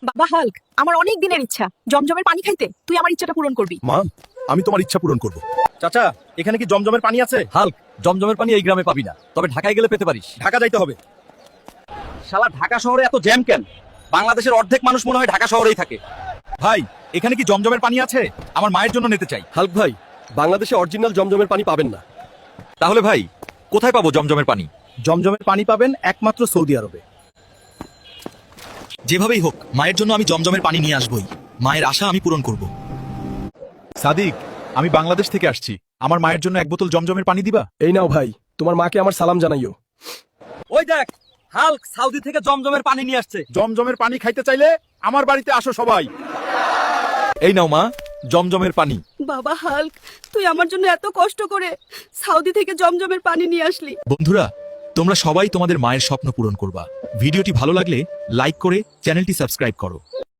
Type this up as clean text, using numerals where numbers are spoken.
বাবা হাল্ক, আমার অনেক দিনের ইচ্ছা জমজমের পানি খাইতে। তুই আমার ইচ্ছাটা পূরণ করবি। মা, আমি তোমার ইচ্ছা পূরণ করব। চাচা, এখানে কি জমজমের পানি আছে? হাল্ক, জমজমের পানি এই গ্রামে পাবি না, তবে ঢাকায় গেলে পেতে পারিস। ঢাকা যাইতে হবে। শালা ঢাকা শহরে এত জ্যাম কেন? বাংলাদেশের অর্ধেক মানুষ মনে হয় ঢাকা শহরেই থাকে। ভাই, এখানে কি জমজমের পানি আছে? আমার মায়ের জন্য নিতে চাই। হাল্ক ভাই, বাংলাদেশে অরিজিনাল জমজমের পানি পাবেন না। তাহলে ভাই, কোথায় পাবো জমজমের পানি? জমজমের পানি পাবেন একমাত্র সৌদি আরবে। যেভাবেই হোক মায়ের জন্য আমি জমজমের পানি নিয়ে আসবই। মায়ের আশা আমি পূরণ করব। সাদিক, আমি বাংলাদেশ থেকে আসছি, আমার মায়ের জন্য এক বোতল জমজমের পানি দিবা? এই নাও ভাই, তোমার মাকে আমার সালাম জানাইও। ওই দেখ, হাল্ক সৌদি থেকে জমজমের পানি নিয়ে আসছে। জমজমের পানি খাইতে চাইলে আমার বাড়িতে আসো সবাই। এই নাও মা, জমজমের পানি। বাবা হাল্ক, তুই আমার জন্য এত কষ্ট করে সৌদি থেকে জমজমের পানি নিয়ে আসলি। বন্ধুরা, তোমরা সবাই তোমাদের মায়ের স্বপ্ন পূরণ করবা। ভিডিওটি ভালো লাগলে লাইক করে চ্যানেলটি সাবস্ক্রাইব করো।